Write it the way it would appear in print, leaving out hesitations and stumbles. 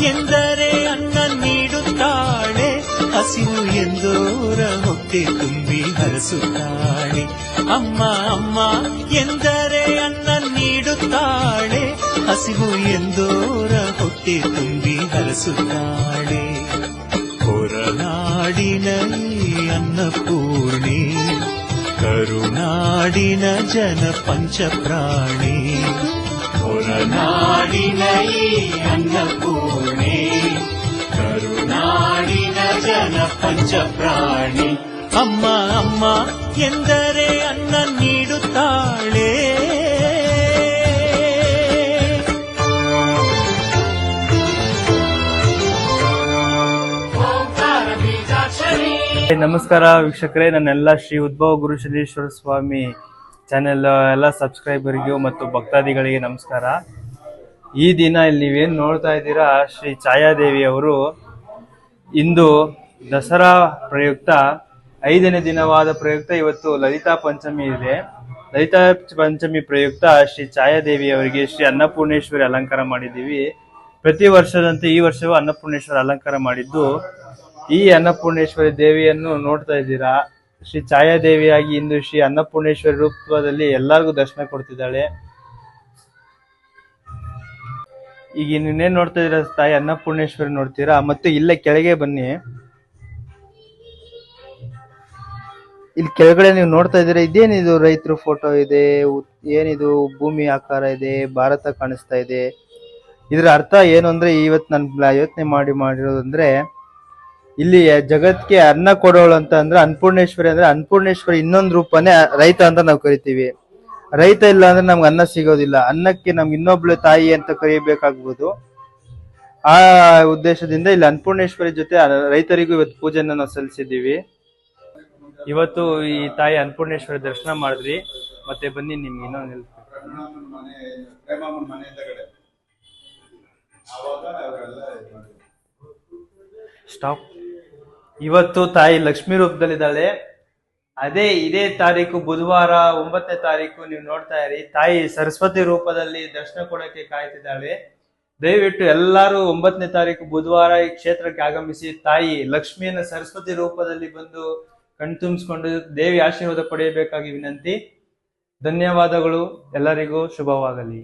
ಎಂದರೆ ಅನ್ನ ನೀಡುತ್ತಾಳೆ, ಹಸಿವು ಎಂದೋರ ಹೊಟ್ಟೆ ತುಂಬಿ ಹರಸುತ್ತಾಳೆ. ಅಮ್ಮ ಅಮ್ಮ ಎಂದರೆ ಅನ್ನ ನೀಡುತ್ತಾಳೆ, ಹಸಿವು ಎಂದೋರ ಹೊಟ್ಟೆ ತುಂಬಿ ಹರಸುತ್ತಾಳೆ. ಹೊರನಾಡಿನ ಈ ಅನ್ನಪೂರ್ಣಿ, ಕರುನಾಡಿನ ಜನ ಪಂಚಪ್ರಾಣಿ. ಹೊರನಾಡಿನ ಈ ಅನ್ನಪೂರ್ಣಿ, ಕರುನಾಡಿನ ಜನ ಪಂಚಪ್ರಾಣಿ. ಅಮ್ಮ ಅಮ್ಮ ಎಂದರೆ ಅನ್ನ ನೀಡುತ್ತಾಳೆ. ನಮಸ್ಕಾರ ವೀಕ್ಷಕರೇ, ನನ್ನೆಲ್ಲ ಶ್ರೀ ಉದ್ಭವ ಗುರು ಸಿದ್ದೇಶ್ವರ ಸ್ವಾಮಿ ಚಾನೆಲ್ ಎಲ್ಲ ಸಬ್ಸ್ಕ್ರೈಬರ್ಗೂ ಮತ್ತು ಭಕ್ತಾದಿಗಳಿಗೆ ನಮಸ್ಕಾರ. ಈ ದಿನ ಇಲ್ಲಿ ನೀವೇನು ನೋಡ್ತಾ ಇದ್ದೀರಾ, ಶ್ರೀ ಛಾಯಾದೇವಿ ಅವರು ಇಂದು ದಸರಾ ಪ್ರಯುಕ್ತ 5ನೇ ದಿನವಾದ ಪ್ರಯುಕ್ತ ಇವತ್ತು ಲಲಿತಾ ಪಂಚಮಿ ಇದೆ. ಲಲಿತಾ ಪಂಚಮಿ ಪ್ರಯುಕ್ತ ಶ್ರೀ ಛಾಯಾದೇವಿ ಅವರಿಗೆ ಶ್ರೀ ಅನ್ನಪೂರ್ಣೇಶ್ವರಿ ಅಲಂಕಾರ ಮಾಡಿದ್ದೀವಿ. ಪ್ರತಿ ವರ್ಷದಂತೆ ಈ ವರ್ಷವೂ ಅನ್ನಪೂರ್ಣೇಶ್ವರಿ ಅಲಂಕಾರ ಮಾಡಿದ್ದು, ಈ ಅನ್ನಪೂರ್ಣೇಶ್ವರಿ ದೇವಿಯನ್ನು ನೋಡ್ತಾ ಇದ್ದೀರಾ. ಶ್ರೀ ಛಾಯಾದೇವಿಯಾಗಿ ಇಂದು ಶ್ರೀ ಅನ್ನಪೂರ್ಣೇಶ್ವರಿ ರೂಪದಲ್ಲಿ ಎಲ್ಲರಿಗೂ ದರ್ಶನ ಕೊಡ್ತಿದ್ದಾಳೆ. ಈಗ ಇನ್ನೇನ್ ನೋಡ್ತಾ ಇದ್ದೀರಾ, ತಾಯಿ ಅನ್ನಪೂರ್ಣೇಶ್ವರಿ ನೋಡ್ತೀರಾ. ಮತ್ತೆ ಇಲ್ಲೇ ಕೆಳಗೆ ಬನ್ನಿ, ಇಲ್ಲಿ ಕೆಳಗಡೆ ನೀವು ನೋಡ್ತಾ ಇದ್ದೀರಾ, ಇದೇನಿದು ರೈತರ ಫೋಟೋ ಇದೆ, ಏನಿದು ಭೂಮಿ ಆಕಾರ ಇದೆ, ಭಾರತ ಕಾಣಿಸ್ತಾ ಇದೆ. ಇದ್ರ ಅರ್ಥ ಏನು ಅಂದ್ರೆ, ಇವತ್ತು ನಾನು ಯೋಚನೆ ಮಾಡಿರೋದಂದ್ರೆ, ಇಲ್ಲಿ ಜಗತ್ಗೆ ಅನ್ನ ಕೊಡೋಳು ಅಂತ ಅಂದ್ರೆ ಅನ್ನಪೂರ್ಣೇಶ್ವರಿ. ಅಂದ್ರೆ ಅನ್ನಪೂರ್ಣೇಶ್ವರಿ ಇನ್ನೊಂದು ರೂಪನೇ ರೈತ ಅಂತ ನಾವು ಕರಿತೀವಿ. ರೈತ ಇಲ್ಲ ಅಂದ್ರೆ ನಮ್ಗೆ ಅನ್ನ ಸಿಗೋದಿಲ್ಲ. ಅನ್ನಕ್ಕೆ ನಮ್ಗೆ ಇನ್ನೊಬ್ಳು ತಾಯಿ ಅಂತ ಕರಿಬೇಕಾಗ್ಬೋದು. ಆ ಉದ್ದೇಶದಿಂದ ಇಲ್ಲಿ ಅನ್ನಪೂರ್ಣೇಶ್ವರಿ ಜೊತೆ ರೈತರಿಗೂ ಇವತ್ತು ಪೂಜೆನ ನಾವು ಸಲ್ಲಿಸಿದ್ದೀವಿ. ಇವತ್ತು ಈ ತಾಯಿ ಅನ್ನಪೂರ್ಣೇಶ್ವರಿ ದರ್ಶನ ಮಾಡಿದ್ರಿ. ಮತ್ತೆ ಬನ್ನಿ, ನಿಮ್ಗೆ ಇನ್ನೊಂದು ಸ್ಟಾಪ್. ಇವತ್ತು ತಾಯಿ ಲಕ್ಷ್ಮೀ ರೂಪದಲ್ಲಿದ್ದಾಳೆ. ಇದೇ ತಾರೀಕು ಬುಧವಾರ 9ನೇ ತಾರೀಕು ನೀವು ನೋಡ್ತಾ ಇರಿ, ತಾಯಿ ಸರಸ್ವತಿ ರೂಪದಲ್ಲಿ ದರ್ಶನ ಕೊಡೋಕೆ ಕಾಯ್ತಿದ್ದಾಳೆ. ದಯವಿಟ್ಟು ಎಲ್ಲರೂ 9ನೇ ತಾರೀಕು ಬುಧವಾರ ಈ ಕ್ಷೇತ್ರಕ್ಕೆ ಆಗಮಿಸಿ ತಾಯಿ ಲಕ್ಷ್ಮಿಯನ್ನು ಸರಸ್ವತಿ ರೂಪದಲ್ಲಿ ಬಂದು ಕಣ್ತುಂಬಿಸ್ಕೊಂಡು ದೇವಿ ಆಶೀರ್ವಾದ ಪಡೆಯಬೇಕಾಗಿ ವಿನಂತಿ. ಧನ್ಯವಾದಗಳು. ಎಲ್ಲರಿಗೂ ಶುಭವಾಗಲಿ.